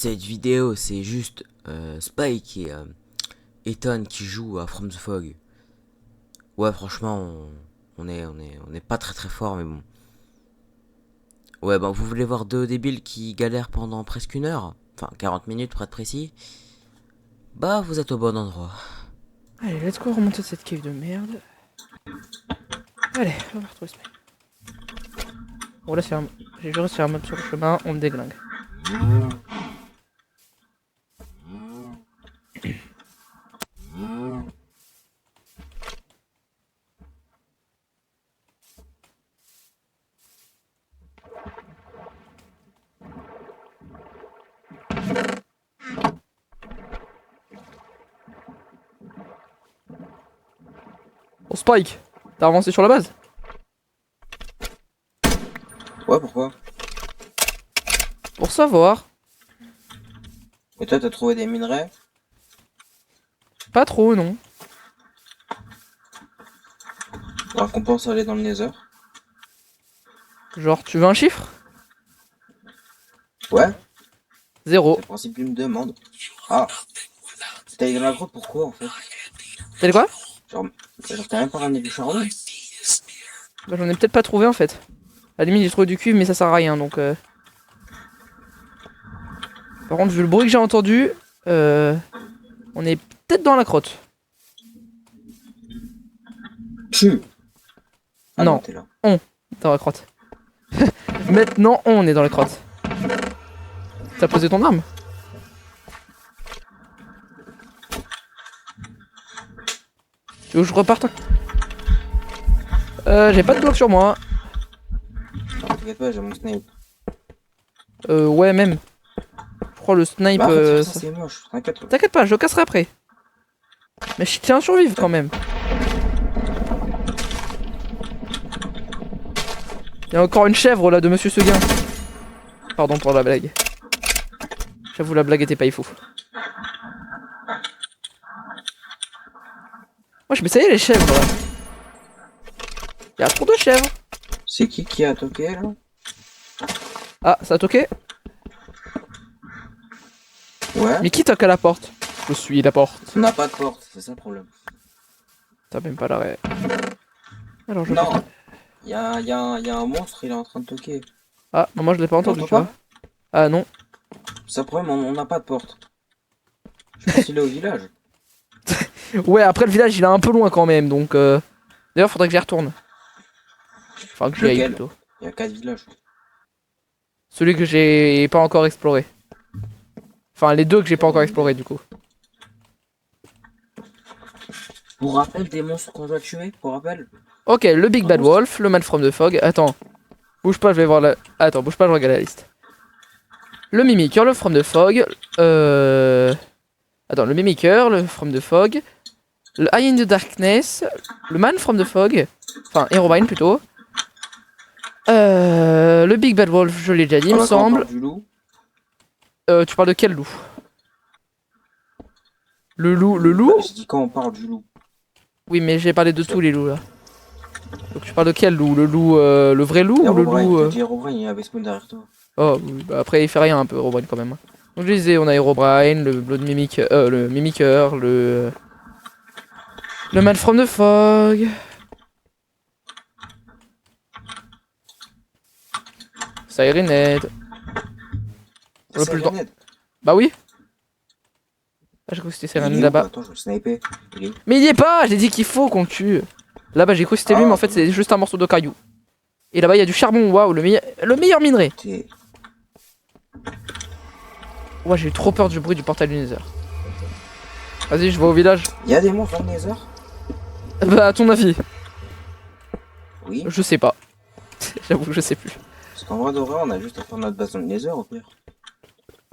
Cette vidéo, c'est juste Spike et Ethan qui jouent à From the Fog. Ouais, franchement, on est pas très fort, mais bon. Ouais, bah vous voulez voir deux débiles qui galèrent pendant presque une heure, enfin 40 minutes pour être précis. Bah, vous êtes au bon endroit. Allez, let's go remonter cette cave de merde. Allez, on va retrouver Spike. Bon, là, c'est un... J'ai juré sur un mob sur le chemin, on me déglingue. Oh, Spike, t'as avancé sur la base? Ouais, pourquoi? Pour savoir. Et toi, t'as trouvé des minerais? Pas trop, non. Alors qu'on pense aller dans le Nether? Genre, tu veux un chiffre? Ouais, 0. c'est le principe d'une demande. Ah, t'es allé dans la grotte, pourquoi en fait? T'as dit quoi? Genre t'as même pas ramené du charbon? Bah, j'en ai peut-être pas trouvé en fait. À la limite, j'ai trouvé du cuivre, mais ça sert à rien donc. Par contre, vu le bruit que j'ai entendu, on est peut-être dans la crotte. Tu. Ah Non. t'es là. Dans la crotte. Maintenant, on est dans la crotte. T'as posé ton arme? Tu veux que je reparte? J'ai pas de bloc sur moi. T'inquiète pas, j'ai mon snipe. Ouais, même. Je crois le snipe. Bah, en fait, ça, c'est moche, t'inquiète. T'inquiète pas, je le casserai après. Mais je tiens à survivre quand même. Il y a encore une chèvre là de Monsieur Seguin. Pardon pour la blague. J'avoue, la blague était pas fou. Moi, je m'essayais les chèvres là. Il y a trop de chèvres. C'est qui a toqué là? Ah, ça a toqué? Ouais. Mais qui toque à la porte? Je suis la porte. On n'a pas de porte, c'est ça le problème. T'as même pas l'arrêt. Alors je. Non, y a un monstre, il est en train de toquer. Ah, non, moi je l'ai pas entendu, T'entends tu vois. Ah non. C'est le problème, on n'a pas de porte. Je pense qu'il est au village. Ouais, après le village il est un peu loin quand même donc. D'ailleurs, faudrait que j'y retourne. Enfin, que j'y aille Lequel? plutôt. Il y a 4 villages. Celui que j'ai pas encore exploré. Enfin, les deux que j'ai pas encore exploré du coup. Pour rappel des monstres qu'on doit tuer, pour rappel. Ok, le Big Bad Wolf, le Man from the Fog. Attends, bouge pas, je vais voir la. Attends, bouge pas, je regarde la liste. Le Mimiker, le From the Fog. Attends, le Mimiker, le From the Fog. Le Eye in the Darkness. Le Man from the Fog. Enfin, Herobrine plutôt. Le Big Bad Wolf, je l'ai déjà dit, il me semble. Du loup. Tu parles de quel loup? Le loup, le loup? J'ai dit quand on parle du loup. Oui, mais j'ai parlé de tous les loups là. Donc tu parles de quel loup? Le loup, le vrai loup ou le loup Herobrine, il y avait Spawn derrière toi. Oh, oui, bah après il fait rien un peu, Herobrine quand même. Donc je disais, on a Herobrine, le Blood Mimic, le Mimiker, le Man from the Fog. Sirenhead. On a plus le temps. Bah oui. Ah, j'ai cru que c'était Sirenhead là-bas. Attends, je vais sniper. Mais il y est pas, j'ai dit qu'il faut qu'on le tue. Là-bas j'ai cru que c'était lui, mais en fait c'est juste un morceau de caillou. Et là-bas il y a du charbon, waouh, le meilleur minerai. Ouais, j'ai eu trop peur du bruit du portail du Nether. Vas-y, je vais au village. Il y a des monstres dans le Nether? Bah, à ton avis? Oui. Je sais pas. J'avoue, je sais plus. Parce qu'en vrai de vrai, on a juste à faire notre base dans le Nether au pire.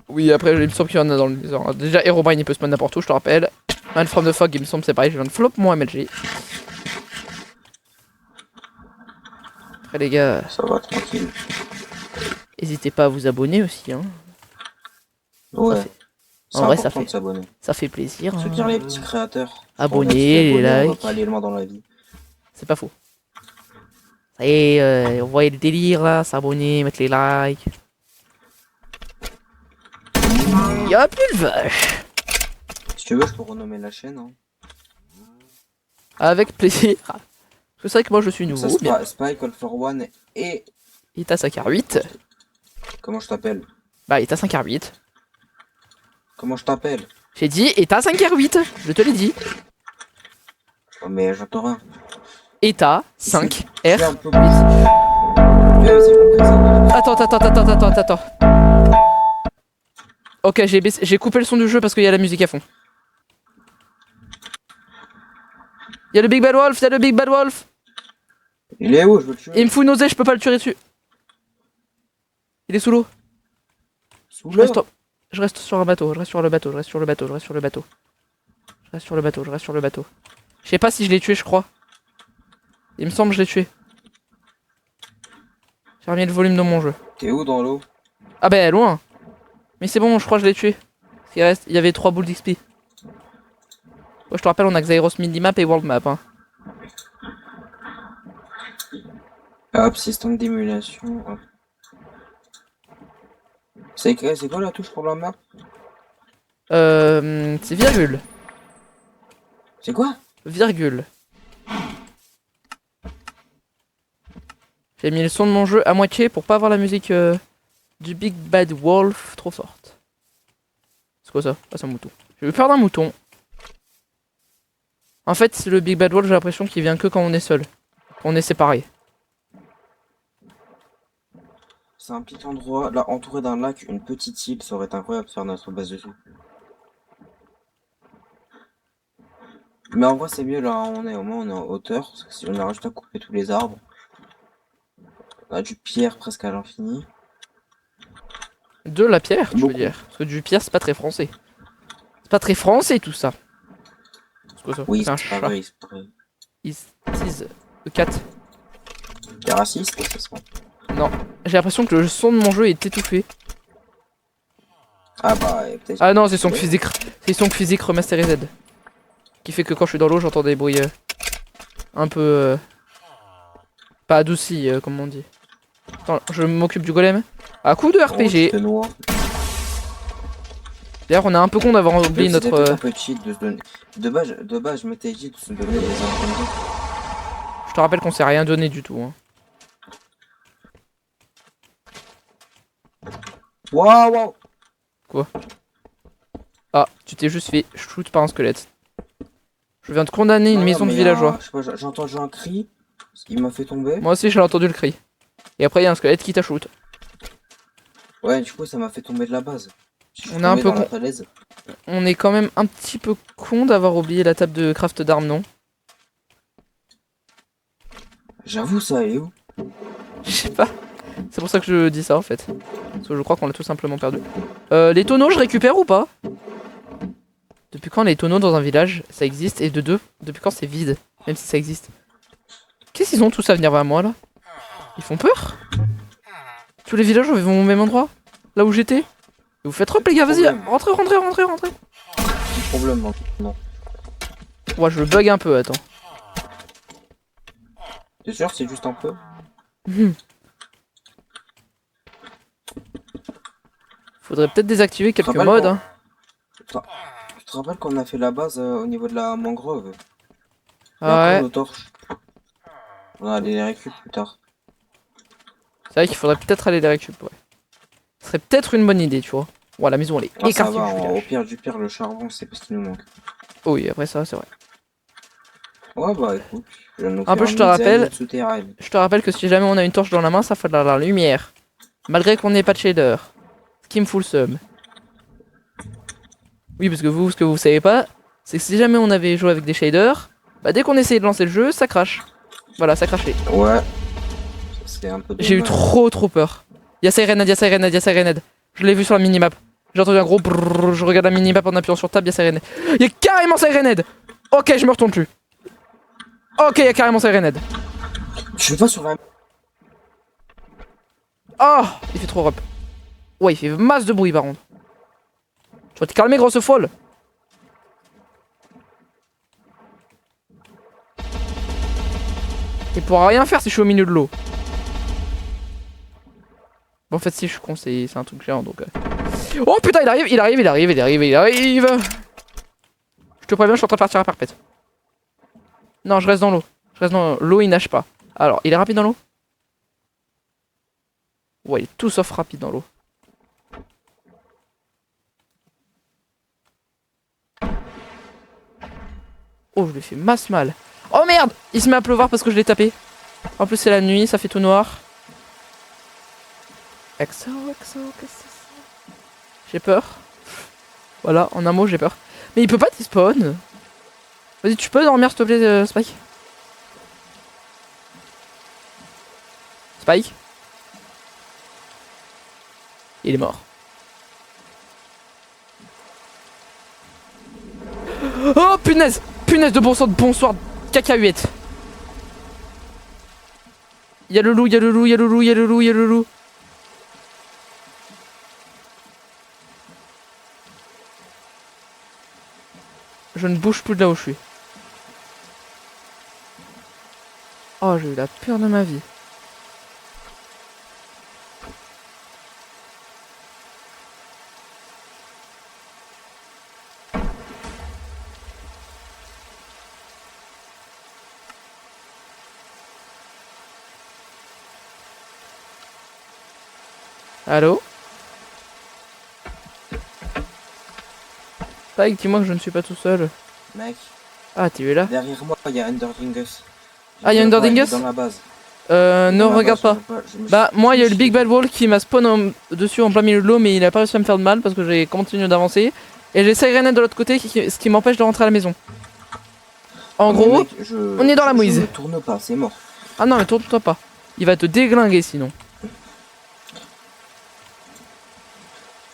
Oui, après, il me semble qu'il y en a dans le Nether. Déjà, Herobrine il peut spawn n'importe où, je te rappelle. Man from the Fog, il me semble, c'est pareil. Je viens de flop mon MLG. Après, les gars, Ça va, tranquille. n'hésitez pas à vous abonner aussi, hein. Ouais. En vrai, ça fait plaisir. Soutenir les petits créateurs. Abonnez, les On va likes. pas aller loin dans la vie. C'est pas faux. Ça y est, on voit le délire là, s'abonner, mettre les likes. Y'a plus de vache. Si tu veux, je peux renommer la chaîne. Hein. Avec plaisir. C'est vrai que moi je suis nouveau. Ça, Bien. Spike, All for One et... Il est à 5R8. Comment je t'appelle? Bah, il est à 5R8. Comment je t'appelle? J'ai dit, état 5R8. Je te l'ai dit. Oh, mais j'entends rien. État Je suis un 5R8. peu Vas-y, je me présente. Attends. Ok, j'ai coupé le son du jeu parce qu'il y a la musique à fond. Il y a le Big Bad Wolf. Il est où? Je veux le tuer. Il me fout une osée, je peux pas le tuer dessus. Il est sous l'eau. Sous Je l'eau. reste sur un bateau, je reste sur le bateau. Je sais pas si je l'ai tué, je crois. Il me semble que je l'ai tué. J'ai remis le volume de mon jeu. T'es où dans l'eau? Ah ben loin. Mais c'est bon, je crois que je l'ai tué. Il y avait 3 boules d'XP. Ouais, je te rappelle, on a Xairos Minimap et World Map. Hein. Hop, système d'émulation. Hop. C'est quoi la touche pour la map? C'est virgule. C'est quoi? Virgule. J'ai mis le son de mon jeu à moitié pour pas avoir la musique du Big Bad Wolf trop forte. C'est quoi ça? Ah, c'est un mouton. J'ai eu peur d'un mouton. En fait, le Big Bad Wolf, j'ai l'impression qu'il vient que quand on est seul. Quand on est séparés. C'est un petit endroit, là, entouré d'un lac, une petite île, ça aurait été incroyable de faire notre base dessus. Mais en vrai, c'est mieux là, au moins on est en hauteur, parce que si on a juste à couper tous les arbres, on a du pierre presque à l'infini. De la pierre, je veux Beaucoup. dire. Parce que du pierre, c'est pas très français. C'est pas très français tout ça. C'est quoi ça? Oui, C'est un c'est pas chat. vrai, c'est pas vrai. Is 4. T'es raciste, ça se voit. Non. J'ai l'impression que le son de mon jeu est étouffé. Ah bah, peut-être. Ah non, c'est son physique. C'est son physique remasterisé. Qui fait que quand je suis dans l'eau, j'entends des bruits un peu pas adoucis, comme on dit. Attends, je m'occupe du golem. À coup de RPG. Noir. D'ailleurs, on est un peu con d'avoir oublié C'était notre. un peu cheat de se donner. De base, je m'étais dit de se donner des infos. Je te rappelle qu'on s'est rien donné du tout. Hein. Waouh! Quoi? Ah, tu t'es juste fait shoot par un squelette. Je viens de condamner une maison de villageois. Je sais pas, j'ai entendu un cri, il m'a fait tomber. Moi aussi, j'ai entendu le cri. Et après, il y a un squelette qui t'a shoot. Ouais, du coup, ça m'a fait tomber de la base. On est un peu con. On est quand même un petit peu con d'avoir oublié la table de craft d'armes, non? J'avoue, ça, elle est où? Je sais pas. C'est pour ça que je dis ça en fait. Parce que je crois qu'on l'a tout simplement perdu. Les tonneaux, je récupère ou pas? Depuis quand les tonneaux dans un village, ça existe? Et de deux, depuis quand c'est vide? Même si ça existe. Qu'est-ce qu'ils ont tous à venir vers moi là? Ils font peur? Tous les villages vont au même endroit? Là où j'étais? Vous faites trop les gars, vas-y, rentrez. Un problème, non. Ouais, je bug un peu, attends. T'es sûr, c'est juste un peu? Faudrait peut-être désactiver quelques rappelles modes. quand- Hein. Tu te rappelles qu'on a fait la base au niveau de la mangrove? Ah ouais. Nos torches. On va aller les récupérer plus tard. C'est vrai qu'il faudrait peut-être aller les récupérer. Ouais. Ce serait peut-être une bonne idée, tu vois. Ouais, la maison elle est Ah, ça écartée va, du au village. pire du pire, le charbon, c'est parce qu'il nous manque. Oh oui, après ça, c'est vrai. Ouais, bah écoute. Un peu, je te rappelle. Je te rappelle que si jamais on a une torche dans la main, ça fait de la lumière. Malgré qu'on n'ait pas de shader. Ce qui me fout le seum. Oui, parce que vous, ce que vous savez pas, c'est que si jamais on avait joué avec des shaders, bah dès qu'on essayait de lancer le jeu, ça crache. Voilà, ça crachait. Ouais. C'est un peu J'ai eu trop peur. Y'a Sirenade. Je l'ai vu sur la minimap. J'ai entendu un gros brrrr, je regarde la minimap en appuyant sur tab, y'a Sirenade. Y'a carrément Sirenade. Ok, je me retourne plus. Ok, y'a carrément Sirenade. Je suis pas sur la... Oh, il fait trop rep. Ouais, il fait masse de bruit par contre. Tu vas te calmer, grosse folle. Il pourra rien faire si je suis au milieu de l'eau. Bon, en fait, si je suis con, c'est un truc géant donc. Oh putain, il arrive. Je te préviens, je suis en train de partir à perpète. Non, je reste dans l'eau. L'eau, il nage pas. Alors, il est rapide dans l'eau? Ouais, il est tout sauf rapide dans l'eau. Oh, je lui ai fait masse mal. Oh merde! Il se met à pleuvoir parce que je l'ai tapé. En plus, c'est la nuit, ça fait tout noir. Exo, qu'est-ce que c'est ça? J'ai peur. Voilà, en un mot, j'ai peur. Mais il peut pas despawn. Vas-y, tu peux dormir, s'il te plaît, Spike? Spike? Il est mort. Oh punaise! Punaise de bon sang, de bonsoir, cacahuète! Y'a le loup, y'a le loup. Je ne bouge plus de là où je suis. Oh, j'ai eu la peur de ma vie. Allô? Spike, dis-moi que je ne suis pas tout seul. Mec, Ah, tu es là? derrière moi, il y a Underdingus. Ah, il y a Underdingus? Dans la base. Ne Dans la regarde base, pas. je me suis- Bah, moi, il y a eu le Big Bad Wall qui m'a spawn dessus en plein milieu de l'eau, mais il a pas réussi à me faire de mal parce que j'ai continué d'avancer. Et j'ai Sirenet de l'autre côté, ce qui m'empêche de rentrer à la maison. En Mais gros, mec, on est dans la mouise. Je ne tourne pas, c'est mort. ah non, mais tourne-toi pas. Il va te déglinguer sinon.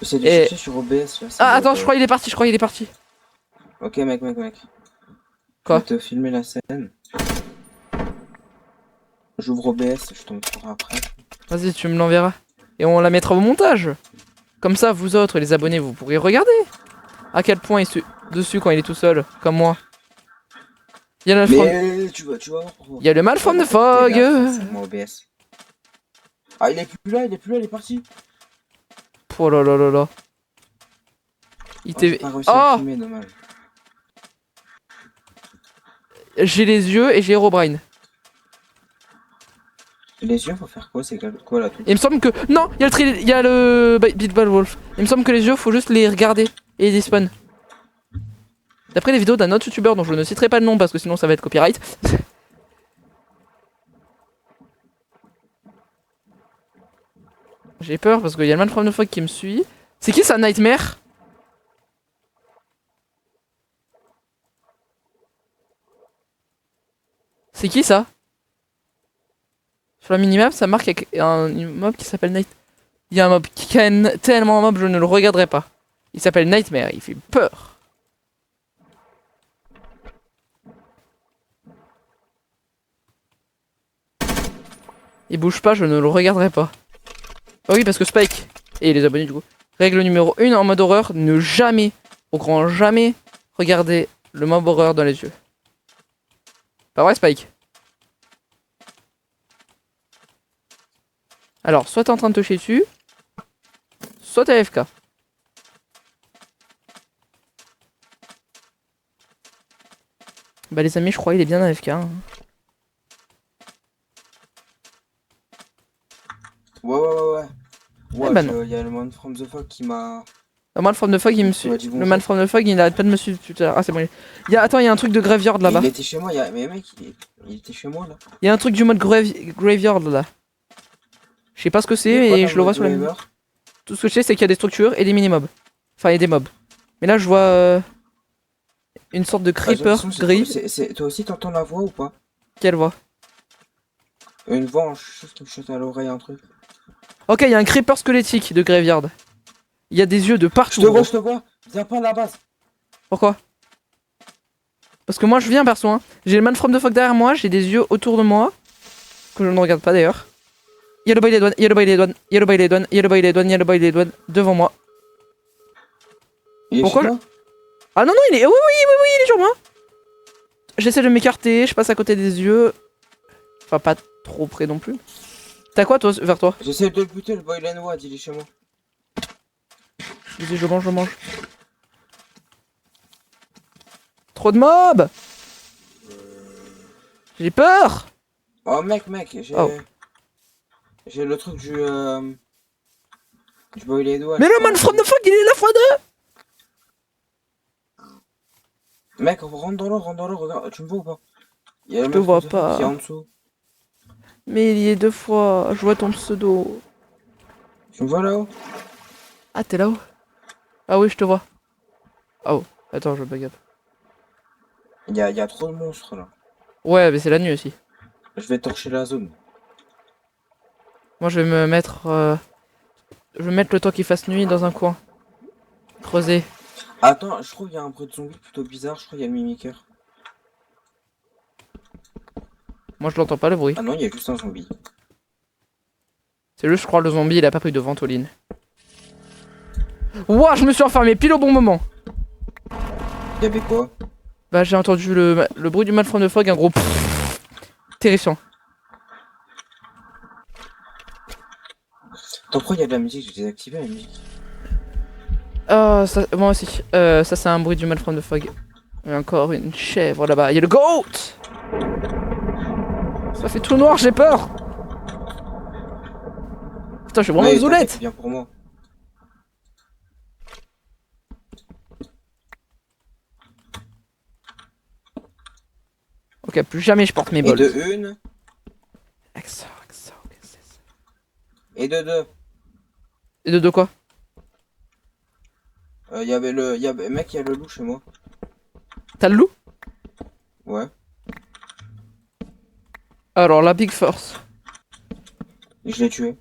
J'essaie de Et- chercher sur OBS. Là, Ah, attends, je crois qu'il est parti. Ok, mec. Quoi? Je vais te filmer la scène. J'ouvre OBS, je te montrerai après. Vas-y, tu me l'enverras. Et on la mettra au montage. Comme ça, vous autres, les abonnés, vous pourrez regarder à quel point il est dessus quand il est tout seul, comme moi. Il y a le Mais tu vas voir. Il y a le mal from the fog. C'est mon OBS. Ah, il est plus là, il est parti. Oh là là là là. Il J'ai t'est... pas réussi à Oh, le filmer, dommage. j'ai les yeux et j'ai Herobrine. Les yeux, faut faire quoi? C'est quoi là tout? Il me semble que... Non, il y a le Big Bad Wolf. Il me semble que les yeux, faut juste les regarder et ils despawnent. D'après les vidéos d'un autre youtubeur dont je ne citerai pas le nom parce que sinon ça va être copyright. J'ai peur parce qu'il y a le man from the fog qui me suit. C'est qui ça, Nightmare? C'est qui ça? Sur la minimap, ça marque avec un mob qui s'appelle Night. Il y a un mob qui est tellement un mob, je ne le regarderai pas. Il s'appelle Nightmare, il fait peur. Il bouge pas, je ne le regarderai pas. Ah oui, parce que Spike, et les abonnés du coup. Règle numéro 1 en mode horreur, ne jamais, au grand jamais, regarder le mob horreur dans les yeux. Pas vrai, Spike? Alors, soit t'es en train de te chier dessus, soit t'es AFK. Bah les amis, je crois qu'il est bien AFK. Hein. Ouais. Eh ben non. Il y a le Man from the Fog qui m'a. Le man from the fog, il me suit. Ouais, dis Le bonjour. man from the fog, il arrête pas de me suivre tout à l'heure. Ah, c'est bon. Attends, il y a un truc de graveyard là-bas. Il était chez moi, mais mec, il était chez moi là. Il y a un truc du mode graveyard là. Je sais pas ce que c'est, mais je le vois sur la mini. Tout ce que je sais, c'est qu'il y a des structures et des mini-mobs. Enfin, il y a des mobs. Mais là, je vois une sorte de creeper gris. Toi aussi, t'entends la voix ou pas? Quelle voix? Une voix en chose qui me chante à l'oreille, un truc. Ok, il y a un creeper squelettique de graveyard. Il y a des yeux de partout. Je te vois. Viens pas à la base. Pourquoi? Parce que moi, je viens perso. Hein. J'ai le man from the fog derrière moi, j'ai des yeux autour de moi. Que je ne regarde pas d'ailleurs. Il y a le boy les douanes, il y a le boy les douanes, il y a le boy les douanes, il y a le boy les douanes, il y a le boy les douanes devant moi. Il est Pourquoi chez toi? Ah non, non, il est. Oui, il est sur moi. J'essaie de m'écarter, je passe à côté des yeux. Enfin, pas trop près non plus. T'as quoi, toi, vers toi? J'essaie de le buter, le Boylan Wad, il est chez moi. Vas-y, je mange, je mange. Trop de mobs. J'ai peur. Oh mec, j'ai... Oh. J'ai le truc du... Du boil et doigts. Mais le man from the fog, il est là x2. Mec, rentre dans l'eau, regarde, tu me vois ou pas? Il y a le Je te Man vois from the Fog pas. qui est en dessous. Mais il y est 2 fois. Je vois ton pseudo. Tu me vois là-haut? Ah, t'es là-haut? Ah oui, je te vois. Oh, attends, je bug up. Il y a trop de monstres là. Ouais, mais c'est la nuit aussi. Je vais torcher la zone. Moi, je vais me mettre... Je vais mettre le temps qu'il fasse nuit dans un coin. Creuser. Attends, je trouve qu'il y a un bruit de zombie plutôt bizarre, je crois qu'il y a le mimiqueur. Moi, je l'entends pas le bruit. Ah non, il y a juste un zombie. C'est juste, je crois, le zombie, il a pas pris de ventoline. Ouah, je me suis enfermé pile au bon moment. Il y avait quoi? Bah, j'ai entendu le bruit du mal from the fog, un gros pfff, terrifiant. Attends, pourquoi il y a de la musique? J'ai désactivé la musique. Ah, ça, moi aussi. Ça, c'est un bruit du mal from the fog. Il y a encore une chèvre là-bas. Il y a le goat. Ça fait tout noir, j'ai peur. Putain, je suis vraiment Ouais, zoulette. c'est bien pour moi. Ok, plus jamais je porte mes Et bols. de une, Exo. et de deux. Et de quoi? Il y avait le... Mec, il y a le loup chez moi. T'as le loup? Ouais. Alors, la Big Force. Je l'ai tué.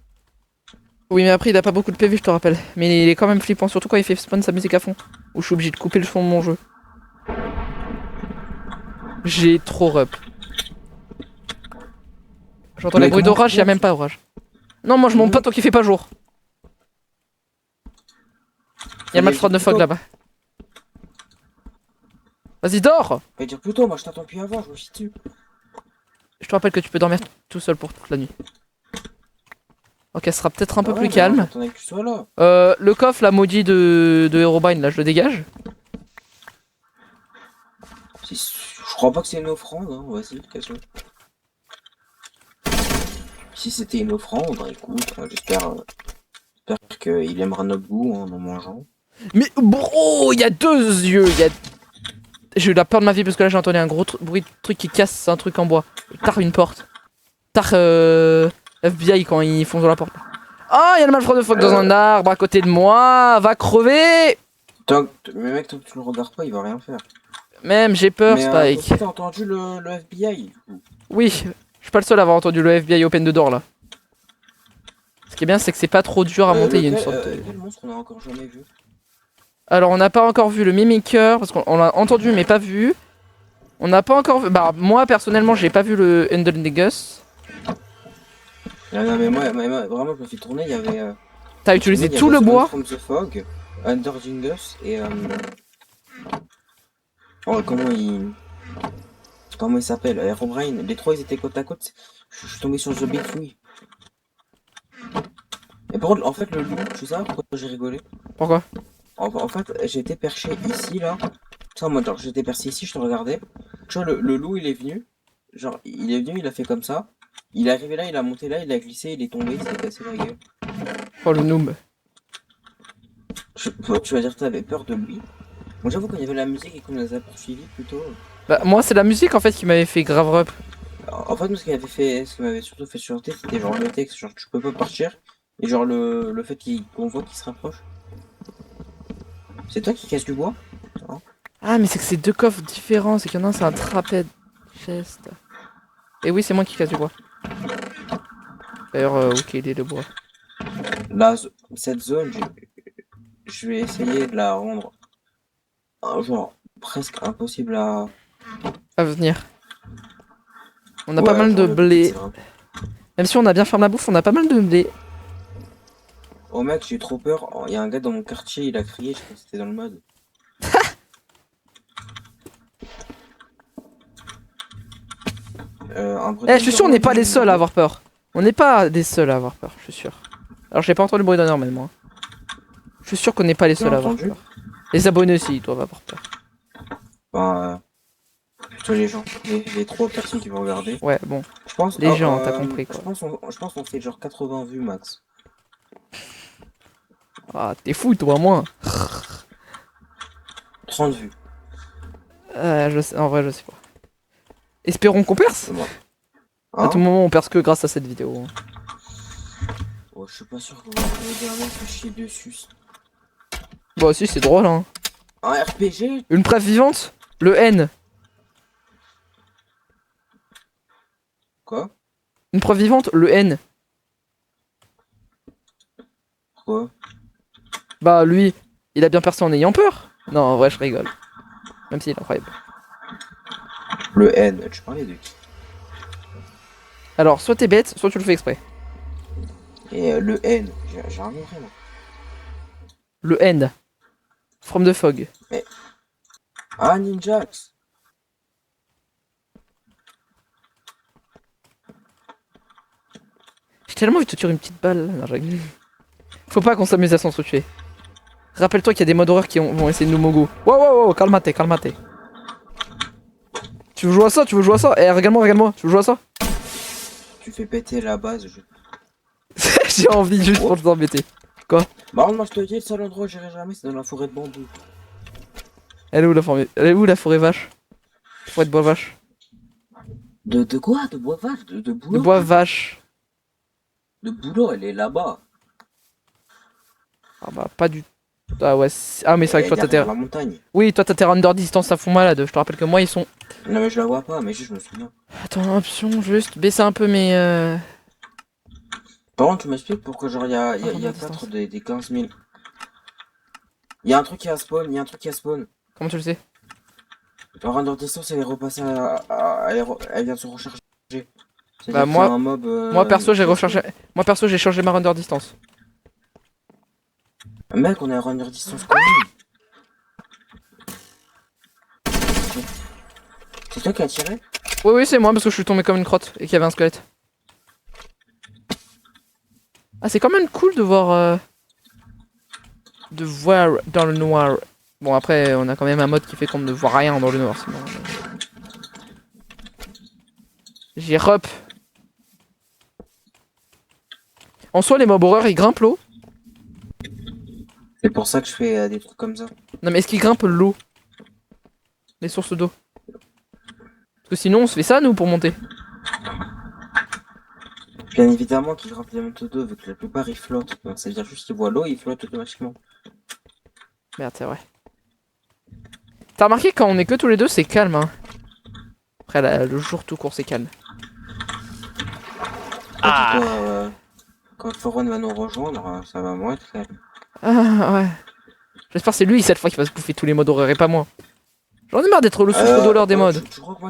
Oui, mais après, il a pas beaucoup de PV, je te rappelle. Mais il est quand même flippant, surtout quand il fait spawn sa musique à fond. Ou je suis obligé de couper le son de mon jeu. J'ai trop rep. J'entends les Mais bruits comment d'orage, tu y a montes même pas orage. Non, moi je monte pas tant qu'il fait pas jour. Y'a le mal from the fog là-bas. Vas-y, dors! Fallait dire plus tôt, moi je t'attends depuis avant, je me chie dessus. Je te rappelle que tu peux dormir tout seul pour toute la nuit. Ok, ce sera peut-être un peu Ah ouais, plus mais calme. moi, j'attendais que tu sois là. Le coffre, la maudit de Herobrine, là, je le dégage. Je crois pas que c'est une offrande, hein, vas-y, casse-le. Si c'était une offrande, bah, écoute, j'espère qu'il aimera notre goût hein, en mangeant. Mais bro, il y a 2 yeux, J'ai eu la peur de ma vie parce que là j'ai entendu un gros bruit de truc qui casse un truc en bois. Tard une porte. Tard FBI quand ils font dans la porte. Ah, il y a le malfrat de phoque dans un arbre à côté de moi. Va crever. Mais mec, tant que tu le regardes pas, il va rien faire. Même j'ai peur, Mais Spike. t'as entendu le FBI? Oui, je suis pas le seul à avoir entendu le FBI Open de door là. Ce qui est bien, c'est que c'est pas trop dur à monter. Il y a une sorte de... Quel monstre on a encore jamais vu? Alors, on n'a pas encore vu le Mimiqueur parce qu'on l'a entendu mais pas vu. On n'a pas encore vu. Bah, moi personnellement, j'ai pas vu le Undernegus. Non, mais moi, vraiment, je me suis tourné, il y avait. T'as utilisé tout le bois. From the Fog, Underdingus et. Oh, comment il s'appelle? Herobrine. Les trois, ils étaient côte à côte. Je suis tombé sur The Big Free. Et par contre, en fait, le loup, tu sais pourquoi j'ai rigolé? Pourquoi? En fait, j'étais perché ici, là. Ça, moi, genre, j'étais perché ici, je te regardais. Tu vois, le loup, il est venu. Genre, il est venu, il a fait comme ça. Il est arrivé là, il a monté là, il a glissé, il est tombé, il s'est cassé la gueule. Oh, le noob. Tu vas dire que t'avais peur de lui. Moi, j'avoue, quand il y avait la musique et qu'on les a poursuivis plutôt. Bah, moi, c'est la musique en fait qui m'avait fait grave rep. En fait, moi, ce qui m'avait surtout fait surter, c'était genre le texte, genre tu peux pas partir. Et genre le fait qu'on voit qu'il se rapproche. C'est toi qui casse du bois? Ah, mais c'est que c'est 2 coffres différents. C'est qu'il y en a un, c'est un trapèze chest. Et oui, c'est moi qui casse du bois. D'ailleurs, ok, il est le bois. Là, cette zone, je vais essayer de la rendre genre presque impossible à venir. On a Ouais, pas mal de genre, le but, blé. c'est vraiment- Même si on a bien fait la bouffe, on a pas mal de blé. Oh mec, j'ai trop peur. Il y a un gars dans mon quartier, il a crié, je crois que c'était dans le mode. Eh, je suis sûr, on n'est pas les seuls à avoir peur. On n'est pas des seuls à avoir peur, je suis sûr. Alors, j'ai pas entendu le bruit d'un heure, mais moi. Je suis sûr qu'on n'est pas les seuls à avoir entendu. peur. Les abonnés aussi, ils doivent avoir peur. Ben, plutôt les gens, les 3 personnes qui vont regarder. Ouais, bon. Je pense. Les gens, t'as compris, quoi. Je pense qu'on fait genre 80 vues max. Ah, t'es fou, toi, moins. 30 vues. Je sais, en vrai, je sais pas. Espérons qu'on perce. C'est moi. À tout moment, on perce que grâce à cette vidéo. Oh, je suis pas sûr qu'on va arriver à se chier dessus. Bah, si, c'est drôle, hein. Un RPG? Une preuve vivante? Le N. Quoi? Une preuve vivante? Le N. Pourquoi? Bah, lui, il a bien percé en ayant peur. Non, en vrai, je rigole. Même s'il est incroyable. Le N, tu parlais de qui? Alors, soit t'es bête, soit tu le fais exprès. Et le N, j'ai rien compris moi. Le N. From the Fog. Ah, Ninjax! J'ai tellement envie de te tuer une petite balle. Non, je rigole. Faut pas qu'on s'amuse à s'entretuer. Rappelle-toi qu'il y a des modes horreur qui vont essayer de nous mogo. Wow, wow, wow, calmate, calmate. Tu veux jouer à ça? Tu veux jouer à ça? Eh, regarde-moi, regarde-moi. Tu veux jouer à ça? Tu fais péter la base. J'ai envie juste pour t'embêter. Bah, moi je te dis, le seul endroit où j'irai jamais, c'est dans la forêt de bambou. Elle est où la forêt? Elle est où la forêt vache? Forêt de bois vache. De quoi? De bois vache? De De boulot? bois vache. De boulot, elle est là-bas. Ah bah pas du tout. Ah ouais. Ah mais c'est vrai que toi t'as derrière terre. la montagne. Oui, toi t'as terre under distance, ça fout malade. Je te rappelle que moi ils sont. Non mais je la vois pas, mais juste je me souviens. Attends, option, juste baisser un peu mes. Par contre, tu m'expliques pourquoi genre y a distance. 4 des 15 000. Il y a un truc qui a spawn, il y a un truc qui a spawn. Comment tu le sais? Le render distance, elle est repassée elle vient de se recharger. Bah, C'est-à-dire moi- qu'il y a un mob, Moi perso j'ai qui a rechargé. Moi perso j'ai changé ma render distance. spawn. Mec, on a un render distance commune. C'est toi qui as tiré? Oui oui c'est moi parce que je suis tombé comme une crotte et qu'il y avait un squelette. Ah c'est quand même cool de voir. De voir dans le noir. Bon après on a quand même un mode qui fait qu'on ne voit rien dans le noir sinon. J'ai rep. En soi les mobs horreurs ils grimpent l'eau. C'est pour ça que je fais des trucs comme ça. Non mais est-ce qu'ils grimpent l'eau? Les sources d'eau. Parce que sinon on se fait ça nous pour monter. Bien évidemment qu'ils grimpent les montées d'eau, vu que la plupart ils flottent. Donc ça veut dire juste qu'ils voient l'eau, ils flottent automatiquement. Merde c'est vrai. T'as remarqué quand on est que tous les deux c'est calme hein. Après le jour tout court c'est calme. Ah. Quand Foron va nous rejoindre, ça va moins être calme. Ah ouais. J'espère que c'est lui cette fois qui va se bouffer tous les modes horreur et pas moi. J'en ai marre d'être le souffre-douleur des modes. Tu crois que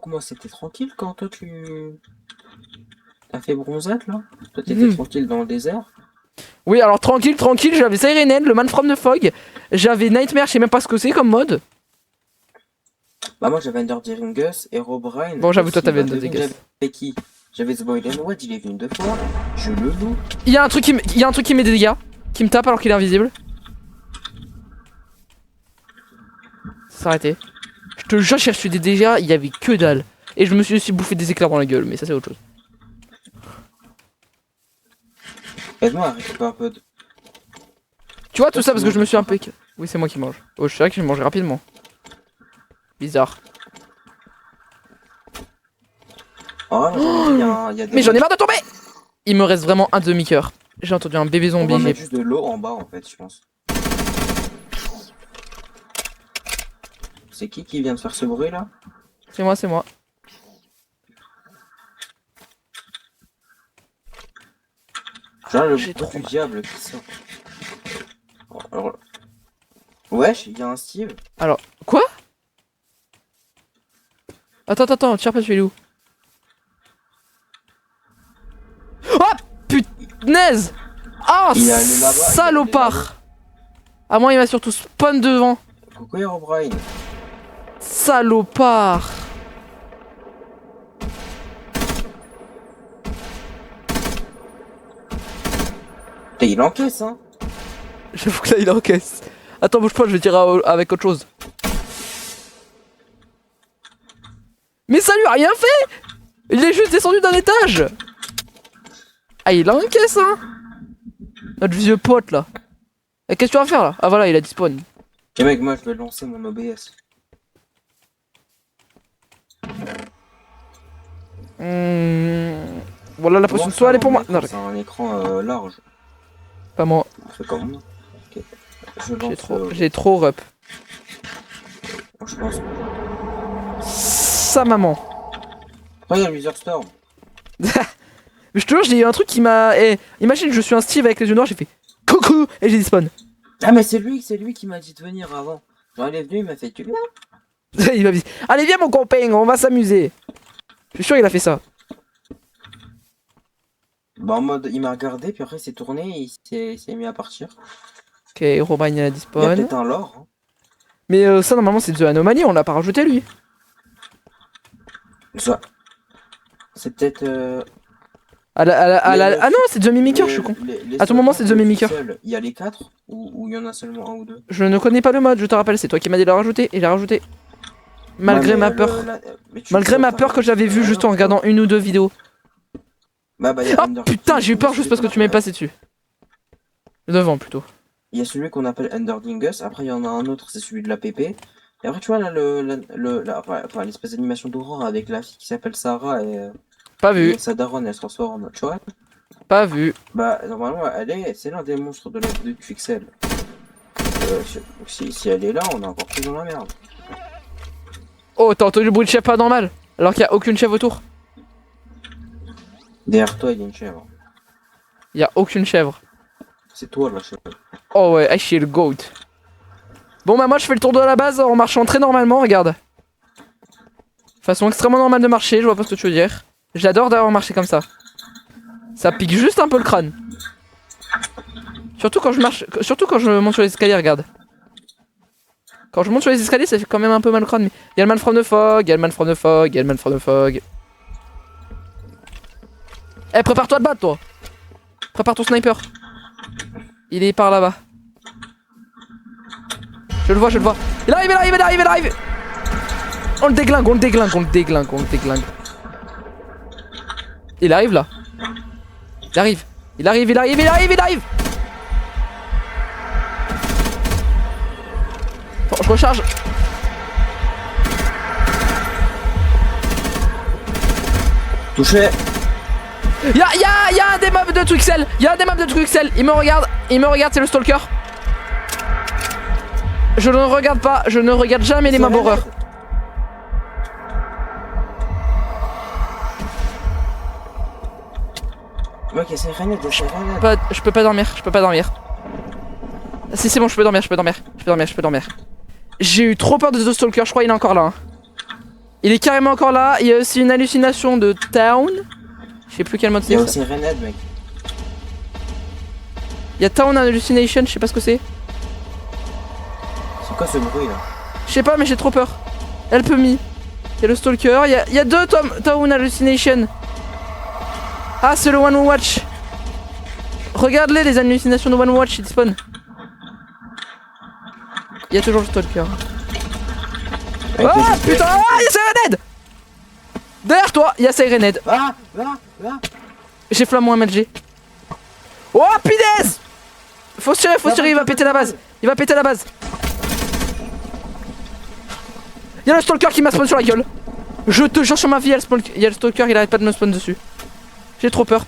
moi c'était tranquille quand toi tu t'as fait bronzette là? Toi t'étais tranquille dans le désert? Oui alors tranquille, j'avais Sirenhead, le Man from the Fog. J'avais Nightmare, je sais même pas ce que c'est comme mode. Bah moi j'avais Underdringus, Herobrine. Bon j'avoue toi aussi, t'avais bah, Underdringus. J'avais qui? J'avais The Boy Wad, il est venu 2 fois. Je le loue. Il y a un truc qui met des dégâts. Qui me tape alors qu'il est invisible. Ça s'est arrêté. Je te jure j'ai reçu des dégâts, il y avait que dalle. Et je me suis aussi bouffé des éclairs dans la gueule, mais ça c'est autre chose. Aide-moi à récupérer un peu de. Tu vois tout ça parce que je me suis un peu... Oui c'est moi qui mange. Oh je sais que je mange rapidement. Bizarre. Oh, il y a des. Mais j'en ai marre de tomber. Il me reste vraiment un demi-coeur. J'ai entendu un bébé On zombie. va J'ai mettre juste de l'eau en bas en fait, je pense. C'est qui vient de faire ce bruit là? C'est moi, c'est moi. Genre le J'ai bruit trop du mal. diable qui sort. Alors... Wesh, il y a un Steve. Quoi? Attends, tire pas, tu es où? Oh punaise! Ah Il est allé là-bas, salopard! Ah moi il m'a surtout spawn devant. Coucou Herobrine. Salopard! Putain, il encaisse hein. J'avoue que là il encaisse. Attends, bouge pas, je vais tirer avec autre chose. Mais ça lui a rien fait! Il est juste descendu d'un étage! Ah, il encaisse, hein! Notre vieux pote là. Et qu'est-ce que tu vas faire là? Ah voilà, il a dispawn. Et mec, moi je vais lancer mon OBS. Voilà la potion de soie, elle est pour moi. Non, C'est un écran large. pas moi. C'est comme moi. Ok. Je lance. J'ai trop rep. Je pense. Sa maman. Regarde Wizard Storm. Mais je te jure, j'ai eu un truc qui m'a. Eh, imagine, je suis un Steve avec les yeux noirs, j'ai fait coucou et j'ai dispawn. Ah, mais c'est lui qui m'a dit de venir avant. Genre, il est venu, il m'a fait tu viens. Il m'a dit allez, viens mon copain, on va s'amuser. Je suis sûr, il a fait ça. Bah, en mode, il m'a regardé, puis après, il s'est tourné et il s'est mis à partir. Ok, Herobrine il a Il y a dispawn. peut-être un lore. Hein. Mais ça, normalement, c'est de anomalie, on l'a pas rajouté lui. Ça. C'est peut-être. Ah non, c'est The Mimicker, je suis con. À tout moment, c'est The Mimicker. Il y a les 4 ou il y en a seulement un ou deux? Je ne connais pas le mode, je te rappelle, c'est toi qui m'as dit de le rajouter et il a rajouté. Malgré ma peur. Malgré ma peur que j'avais vue juste en regardant une ou deux vidéos. Bah, y a Ah Ender putain, King, j'ai eu peur juste parce que tu m'es passé dessus. Devant plutôt. Il y a celui qu'on appelle Enderdingus, après il y en a un autre, c'est celui de la PP. Et après tu vois là enfin, l'espèce d'animation d'Aurore avec la fille qui s'appelle Sarah Pas vu, et sa daronne elle se transforme, tu vois. pas vu. Bah normalement c'est l'un des monstres de la de Quixel. Si elle est là, on est encore plus dans la merde. Oh, t'as entendu le bruit de chèvre pas normal? Alors qu'il y a aucune chèvre autour. Derrière toi il y a une chèvre. Il y a aucune chèvre. C'est toi la chèvre. Oh ouais, I suis le goat. Bon bah moi je fais le tour de la base en marchant très normalement, regarde. Façon extrêmement normale de marcher, je vois pas ce que tu veux dire. J'adore d'avoir marché comme ça. Ça pique juste un peu le crâne. Surtout quand je marche, surtout quand je monte sur les escaliers, regarde. Quand je monte sur les escaliers, ça fait quand même un peu mal au crâne. Mais y a le man from the fog, y a le man from the fog, y a le man from the fog. Eh, prépare-toi de battre, toi. Prépare ton sniper. Il est par là-bas. Je le vois, je le vois. Il arrive, il arrive, il arrive, il arrive. On le déglingue, on le déglingue, on le déglingue, on le déglingue. Il arrive là. Il arrive. Il arrive, il arrive, il arrive, il arrive. Bon, je recharge. Touché. Y'a un des mobs de Twixel. Y'a un des mobs de Twixel. Il me regarde, c'est le stalker. Je ne regarde pas, je ne regarde jamais les mobs horreurs. Mec, c'est Renette, c'est Renette. Je peux pas dormir, je peux pas dormir. Si c'est bon, je peux dormir, je peux dormir, je peux dormir, je peux dormir. J'ai eu trop peur de The Stalker, je crois qu'il est encore là. Hein. Il est carrément encore là. Il y a aussi une hallucination de Town. Je sais plus quel mode c'est. Il y a aussi Renette, mec. Il y a Town Hallucination, je sais pas ce que c'est. C'est quoi ce bruit là? Je sais pas, mais j'ai trop peur. Help me. Il y a le Stalker, il y a deux Town Hallucination. Ah, c'est le One Watch. Regarde-les, les hallucinations de One Watch, ils spawn. Il y a toujours le Stalker. Ah putain, il y a Sirenhead. Derrière toi, il y a Sirenhead. Ah. J'ai flammo MLG. Oh punaise. Faut se tirer, il va péter la base. Il va péter la base. Il y a le Stalker qui m'a spawn sur la gueule. Je te jure sur ma vie, il y a le Stalker, il arrête pas de me spawn dessus. J'ai trop peur.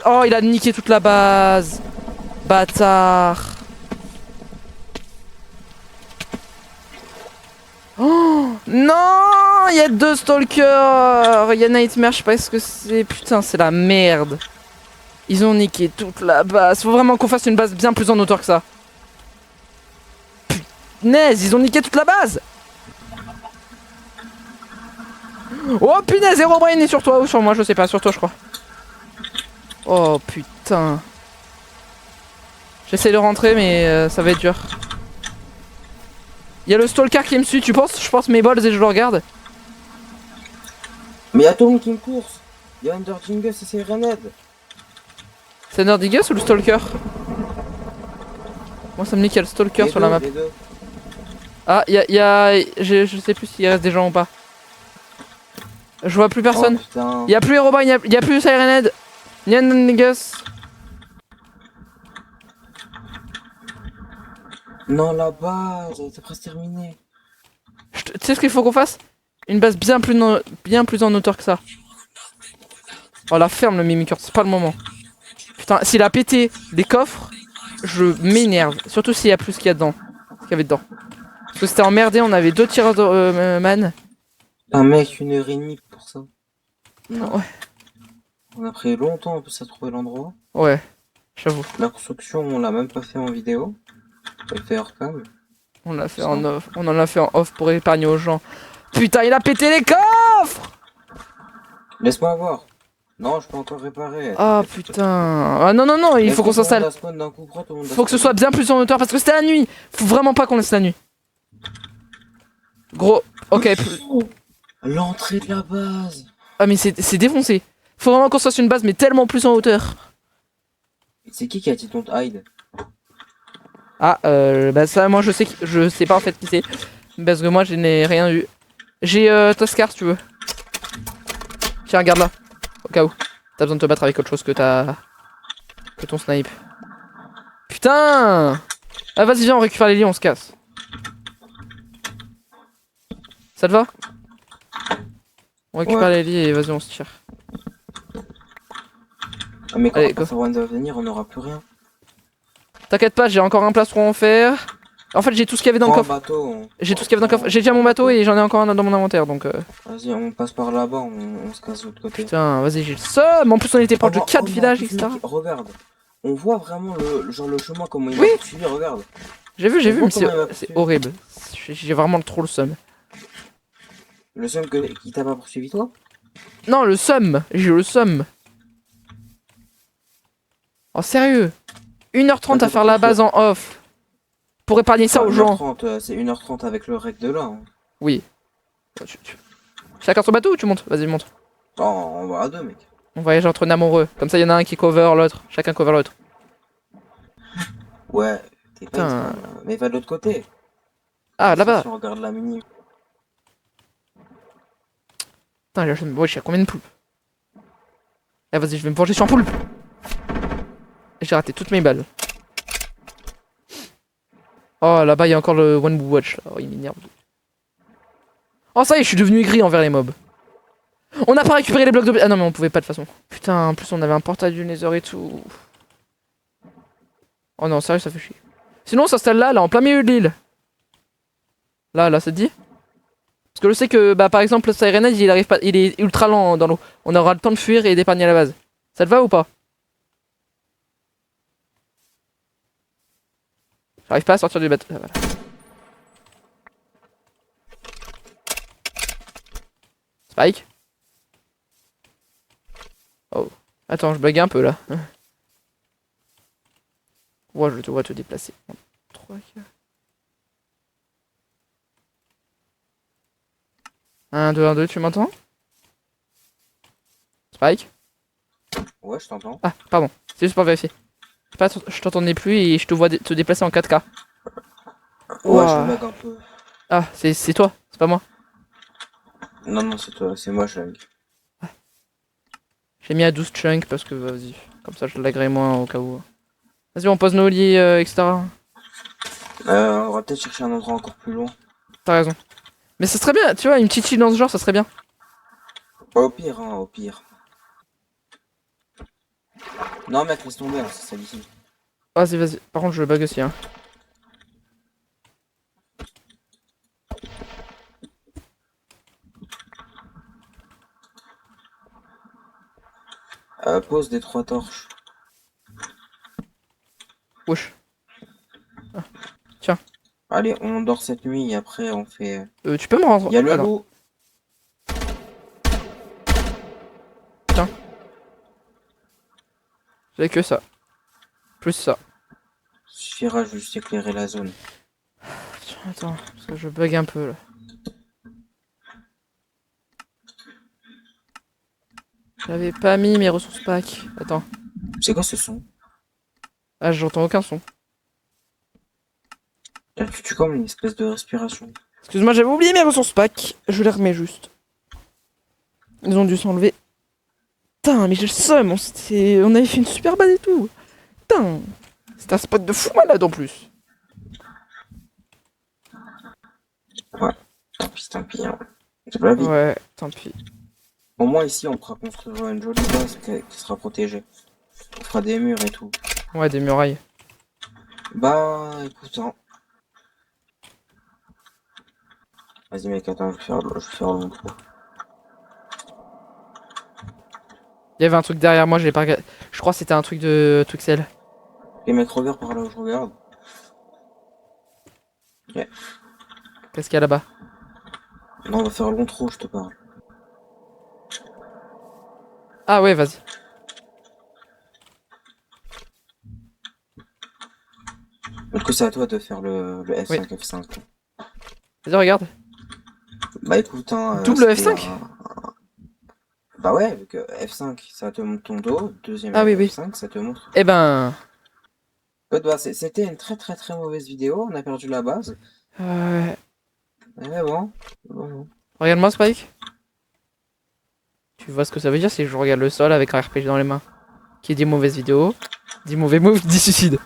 Oh, il a niqué toute la base. Bâtard. Oh non, il y a deux stalkers. Il y a Nightmare, je sais pas ce que c'est. Putain, c'est la merde. Ils ont niqué toute la base. Faut vraiment qu'on fasse une base bien plus en hauteur que ça. Punaise, ils ont niqué toute la base. Oh punaise, Herobrine est sur toi ou sur moi, je sais pas, sur toi je crois. Oh putain. J'essaie de rentrer mais ça va être dur. Il y a le Stalker qui me suit, tu penses? Je pense mes balls et je le regarde. Mais y'a tout le monde qui me course. Y'a Enderdingus et c'est Renette. C'est Nerdigus ou le Stalker? Moi ça me dit qu'il y a le stalker sur la map. Les deux. Ah, je sais plus s'il reste des gens ou pas. Je vois plus personne. Oh, putain. Il y a plus Herobrine, il y a plus Sirenhead. Nyangus. Non, la base, elle était presque terminée. Tu sais ce qu'il faut qu'on fasse? Une base bien plus en hauteur que ça. Oh la ferme le Mimikurt, c'est pas le moment. Putain, s'il a pété des coffres, je m'énerve. Surtout s'il y a plus qu'il y a dedans. Qu'il y avait dedans. Parce que c'était emmerdé, on avait 2 tireurs de man. Un mec, 1h30 pour ça. Non. Ouais. On a pris longtemps en plus à trouver l'endroit. Ouais, j'avoue. La construction, on l'a même pas fait en vidéo. On l'a fait hors cam. On l'a fait en off. On en a fait en off pour épargner aux gens. Putain, il a pété les coffres! Laisse-moi voir. Non, je peux encore réparer. Ah putain. Ah non, non, non, il faut qu'on s'installe. Faut que ce soit bien plus en hauteur parce que c'était la nuit. Faut vraiment pas qu'on laisse la nuit. Gros, ok. L'entrée de la base. Ah mais c'est défoncé. Faut vraiment qu'on se fasse une base mais tellement plus en hauteur. C'est qui a dit ton hide? Ah bah ça moi je sais pas en fait qui c'est. Parce que moi je n'ai rien eu. J'ai Toscar si tu veux. Tiens regarde là. Au cas où. T'as besoin de te battre avec autre chose que ton snipe. Putain. Ah vas-y viens on récupère les lits on se casse. Ça te va? On récupère les lits et vas-y on se tire. Ah mais quand Allez, Farwan va venir on n'aura plus rien. T'inquiète pas j'ai encore un plastron à en faire. En fait j'ai tout ce qu'il y avait dans le coffre. J'ai tout ce qu'il y avait dans le coffre. J'ai déjà mon bateau et j'en ai encore un dans mon inventaire donc Vas-y on passe par là-bas, on se casse de l'autre côté. Putain vas-y j'ai le seum. En plus on était proche de 4 villages etc. Regarde. On voit vraiment le chemin comment il Oui. m'a suivi, regarde. J'ai vu mais c'est horrible. J'ai vraiment trop le seum. Le seum qui t'a pas poursuivi toi? Non le seum. J'ai le seum. Oh sérieux 1h30 à faire la base en off. Pour épargner ça aux gens. 1h30, c'est 1h30 avec le rec de là. Hein. Oui. Chacun son bateau ou tu montes? Vas-y monte. Oh, on va à deux mec. On voyage entre amoureux. Comme ça il y en a un qui cover l'autre. Chacun cover l'autre. Ouais, t'es pas mais va de l'autre côté. Ah là-bas. Si on regarde la mini. Putain j'ai combien de poulpes? Ah vas-y je vais me venger sur un poulpe. J'ai raté toutes mes balles. Oh là-bas il y a encore le One Watch là. Oh il m'énerve. Oh ça y est je suis devenu aigri envers les mobs. On n'a pas récupéré les blocs de... Ah non mais on pouvait pas de toute façon. Putain en plus on avait un portail du Nether et tout. Oh non sérieux ça fait chier. Sinon on s'installe là en plein milieu de l'île. Là ça te dit? Parce que je sais que bah par exemple le Sirenhead il arrive pas, il est ultra lent dans l'eau. On aura le temps de fuir et d'épargner la base. Ça te va ou pas? J'arrive pas à sortir du bateau. Ah, voilà. Spike. Oh. Attends, je bug un peu là. Ouais, je te vois te déplacer. 3, 4. 1, 2, 1, 2, tu m'entends? Spike? Ouais, je t'entends. Ah, pardon. C'est juste pour vérifier. Je t'entendais plus et je te vois te déplacer en 4K. Ouais, je lag un peu. Ah, c'est toi, c'est pas moi. Non, c'est toi, c'est moi, je lag. J'ai mis à 12 chunks parce que vas-y. Comme ça, je laggerai moins au cas où. Vas-y, on pose nos lits, etc. On va peut-être chercher un endroit encore plus loin. T'as raison. Mais ça serait bien, tu vois, une petite île dans ce genre, ça serait bien. Au pire, hein, au pire. Non, mec, laisse tomber, hein, c'est celle ici. Vas-y. Par contre, je bug aussi, hein. Pose des 3 torches. Wesh. Ah. Tiens. Allez, on dort cette nuit et après on fait... Tu peux me rendre... Y'a le loup. Tiens. J'ai que ça. Plus ça. Suffira juste éclairer la zone. Attends, parce que je bug un peu là. J'avais pas mis mes ressources pack. Attends. C'est quoi ce son? Ah, j'entends aucun son. Tu comme une espèce de respiration. Excuse-moi, j'avais oublié mes ressources pack. Je les remets juste. Ils ont dû s'enlever. Putain, mais j'ai le seum. On avait fait une super base et tout. Putain. C'est un spot de fou malade en plus. Tant pis, hein. C'est pas la vie. Ouais, tant pis. Au moins ici on pourra construire une jolie base qui sera protégée. On fera des murs et tout. Ouais, des murailles. Bah écoute, hein. Vas-y mec, attends, je vais faire le trou. Il y avait un truc derrière moi, je l'ai pas regardé. Je crois que c'était un truc de Twixel. Les mecs, regarde par là où je regarde. Qu'est-ce qu'il y a là-bas? Non, on va faire le long trou, je te parle. Ah ouais, vas-y. Donc c'est à toi de faire le F5, F5. Vas-y, regarde. Bah écoute, hein. Double c'était F5? Bah ouais, vu que F5 ça te montre ton dos, deuxième Ah oui, oui. F5 ça te montre. Eh ben. Bah, c'était une très très très mauvaise vidéo, on a perdu la base. Ouais. Mais bon. Regarde-moi, Spike. Tu vois ce que ça veut dire si je regarde le sol avec un RPG dans les mains. Qui dit mauvaise vidéo, dit mauvais move, dit suicide.